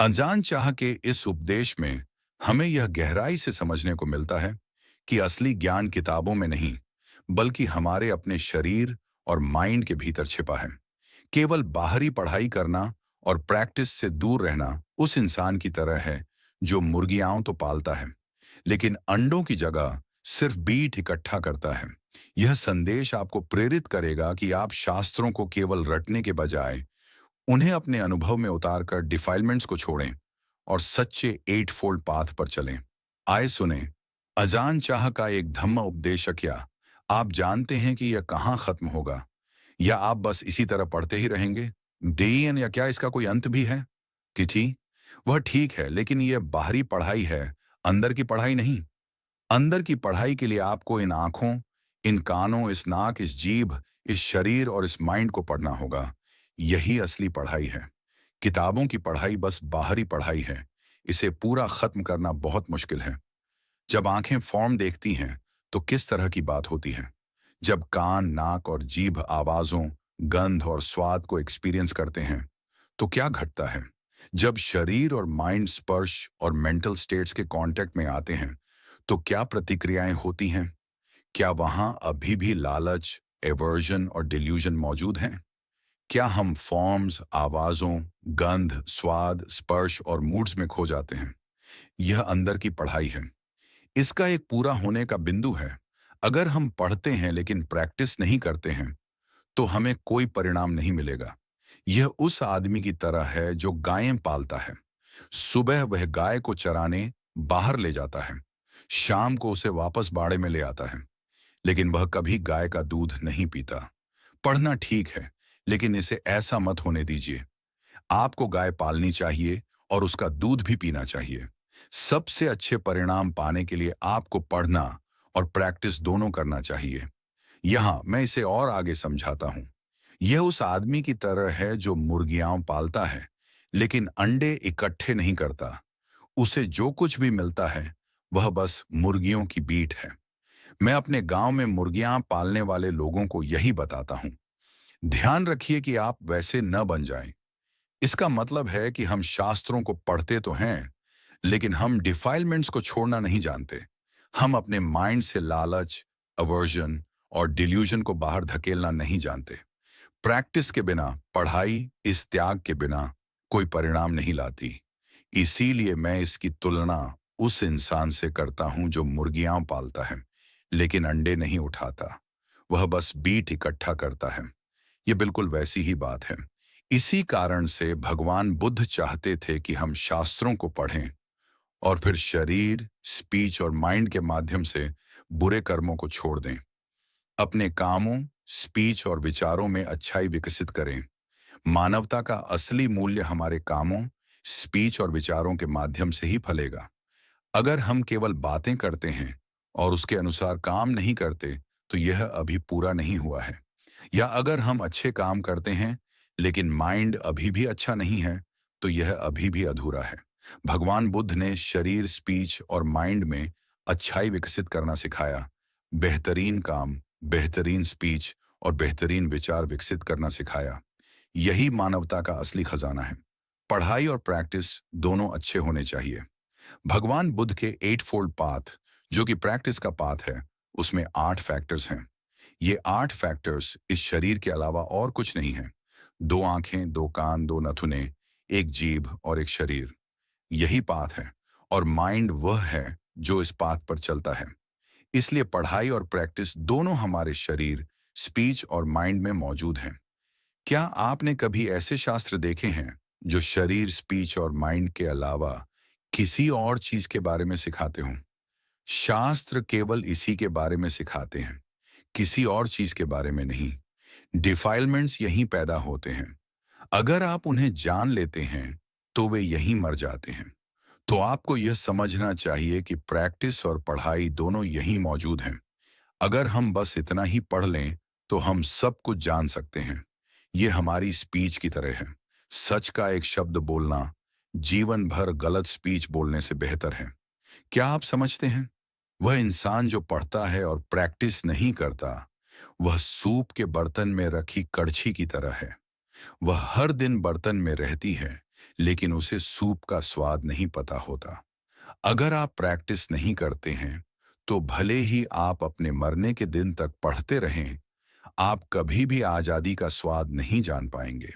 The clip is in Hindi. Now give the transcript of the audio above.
अनजान चाह के इस उपदेश में हमें यह गहराई से समझने को मिलता है कि असली ज्ञान किताबों में नहीं, बल्कि हमारे अपने शरीर और माइंड के भीतर छिपा है। केवल बाहरी पढ़ाई करना और प्रैक्टिस से दूर रहना उस इंसान की तरह है जो मुर्गियां तो पालता है, लेकिन अंडों की जगह सिर्फ बीट इकट्ठा करता है। यह संदेश आपको प्रेरित करेगा कि आप शास्त्रों को केवल रटने के बजाय उन्हें अपने अनुभव में उतारकर डिफाइलमेंट्स को छोड़ें और सच्चे एट फोल्ड पाथ पर चलें। आए सुने अजान चाह का एक धम्म उपदेशक। क्या आप जानते हैं कि यह कहाँ खत्म होगा, या आप बस इसी तरह पढ़ते ही रहेंगे? डेन या क्या इसका कोई अंत भी है? तिथि वह ठीक है, लेकिन यह बाहरी पढ़ाई है, अंदर की पढ़ाई नहीं। अंदर की पढ़ाई के लिए आपको इन आंखों, इन कानों, इस नाक, इस जीभ, इस शरीर और इस माइंड को पढ़ना होगा। यही असली पढ़ाई है। किताबों की पढ़ाई बस बाहरी पढ़ाई है। इसे पूरा खत्म करना बहुत मुश्किल है। जब आंखें फॉर्म देखती हैं तो किस तरह की बात होती है? जब कान, नाक और जीभ आवाजों, गंध और स्वाद को एक्सपीरियंस करते हैं तो क्या घटता है? जब शरीर और माइंड स्पर्श और मेंटल स्टेट्स के कांटेक्ट में आते हैं तो क्या प्रतिक्रियाएं होती हैं? क्या वहां अभी भी लालच, एवर्जन और डिल्यूजन मौजूद हैं? क्या हम फॉर्म्स, आवाजों, गंध, स्वाद, स्पर्श और मूड्स में खो जाते हैं? यह अंदर की पढ़ाई है। इसका एक पूरा होने का बिंदु है। अगर हम पढ़ते हैं लेकिन प्रैक्टिस नहीं करते हैं तो हमें कोई परिणाम नहीं मिलेगा। यह उस आदमी की तरह है जो गायें पालता है। सुबह वह गाय को चराने बाहर ले जाता है, शाम को उसे वापस बाड़े में ले आता है, लेकिन वह कभी गाय का दूध नहीं पीता। पढ़ना ठीक है, लेकिन इसे ऐसा मत होने दीजिए। आपको गाय पालनी चाहिए और उसका दूध भी पीना चाहिए। सबसे अच्छे परिणाम पाने के लिए आपको पढ़ना और प्रैक्टिस दोनों करना चाहिए। यहां मैं इसे और आगे समझाता हूं। यह उस आदमी की तरह है जो मुर्गियां पालता है, लेकिन अंडे इकट्ठे नहीं करता। उसे जो कुछ भी मिलता है वह बस मुर्गियों की बीट है। मैं अपने गांव में मुर्गियां पालने वाले लोगों को यही बताता हूं। ध्यान रखिए कि आप वैसे न बन जाएं। इसका मतलब है कि हम शास्त्रों को पढ़ते तो हैं, लेकिन हम डिफाइलमेंट्स को छोड़ना नहीं जानते। हम अपने माइंड से लालच, अवर्जन और डिल्यूजन को बाहर धकेलना नहीं जानते। प्रैक्टिस के बिना पढ़ाई, इस त्याग के बिना कोई परिणाम नहीं लाती। इसीलिए मैं इसकी तुलना उस इंसान से करता हूं जो मुर्गियां पालता है लेकिन अंडे नहीं उठाता। वह बस बीट इकट्ठा करता है। ये बिल्कुल वैसी ही बात है। इसी कारण से भगवान बुद्ध चाहते थे कि हम शास्त्रों को पढ़ें और फिर शरीर, स्पीच और माइंड के माध्यम से बुरे कर्मों को छोड़ दें। अपने कामों, स्पीच और विचारों में अच्छाई विकसित करें। मानवता का असली मूल्य हमारे कामों, स्पीच और विचारों के माध्यम से ही फलेगा। अगर हम केवल बातें करते हैं और उसके अनुसार काम नहीं करते तो यह अभी पूरा नहीं हुआ है। या अगर हम अच्छे काम करते हैं लेकिन माइंड अभी भी अच्छा नहीं है तो यह अभी भी अधूरा है। भगवान बुद्ध ने शरीर, स्पीच और माइंड में अच्छाई विकसित करना सिखाया। बेहतरीन काम, बेहतरीन स्पीच और बेहतरीन विचार विकसित करना सिखाया। यही मानवता का असली खजाना है। पढ़ाई और प्रैक्टिस दोनों अच्छे होने चाहिए। भगवान बुद्ध के एट फोल्ड पाथ, जो कि प्रैक्टिस का पाथ है, उसमें 8 फैक्टर्स हैं। ये 8 फैक्टर्स इस शरीर के अलावा और कुछ नहीं है। 2 आंखें, 2 कान, 2 नथुने, एक जीभ और एक शरीर। यही पाथ है, और माइंड वह है जो इस पाथ पर चलता है। इसलिए पढ़ाई और प्रैक्टिस दोनों हमारे शरीर, स्पीच और माइंड में मौजूद हैं। क्या आपने कभी ऐसे शास्त्र देखे हैं जो शरीर, स्पीच और माइंड के अलावा किसी और चीज के बारे में सिखाते हों? शास्त्र केवल इसी के बारे में सिखाते हैं, किसी और चीज के बारे में नहीं। डिफाइलमेंट्स यहीं पैदा होते हैं। अगर आप उन्हें जान लेते हैं तो वे यहीं मर जाते हैं। तो आपको यह समझना चाहिए कि प्रैक्टिस और पढ़ाई दोनों यहीं मौजूद हैं। अगर हम बस इतना ही पढ़ लें तो हम सब कुछ जान सकते हैं। ये हमारी स्पीच की तरह है। सच का एक शब्द बोलना जीवन भर गलत स्पीच बोलने से बेहतर है। क्या आप समझते हैं? वह इंसान जो पढ़ता है और प्रैक्टिस नहीं करता, वह सूप के बर्तन में रखी कड़छी की तरह है। वह हर दिन बर्तन में रहती है लेकिन उसे सूप का स्वाद नहीं पता होता। अगर आप प्रैक्टिस नहीं करते हैं, तो भले ही आप अपने मरने के दिन तक पढ़ते रहें, आप कभी भी आजादी का स्वाद नहीं जान पाएंगे।